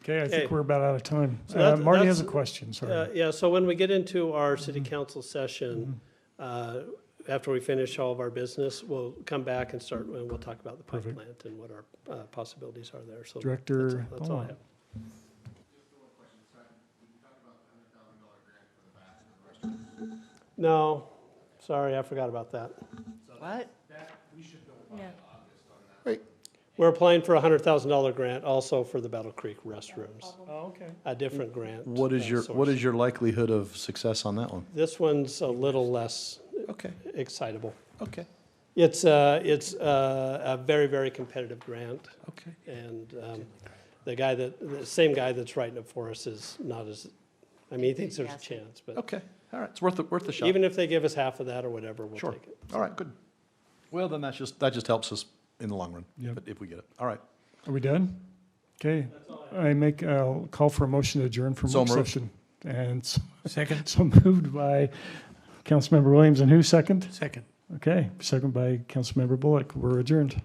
Okay, I Okay. think we're about out of time. So that- Marty has a that's- question, sorry. Yeah, so when we get into our city council session, after we finish all of our business, we'll come back and start, and we'll talk about the pipe Perfect. plant and what our possibilities are there, so. Director That's all I Ballard. have. No, sorry, I forgot about that. What? Yeah. We're applying for a $100,000 grant also for the Battle Creek restrooms, Oh, okay. a different grant. What is your, source. what is your likelihood of success on that one? This one's a little less Okay, excitable. okay, It's a very, very competitive grant, okay. and the same guy that's writing it for us is not as, I mean, he thinks there's a Enthusiastic. chance, but Okay, all right, it's worth the shot. even if they give us half of that or whatever, we'll Sure. take it. All right, good. Well, then that just helps us in the long run, Yep. if we get it. All right. Are we done? Okay. I'll call for a motion to adjourn from So work moved. session. And Second, so moved by Councilmember Williams, and who second? second. Okay, second by Councilmember Bullock. We're adjourned.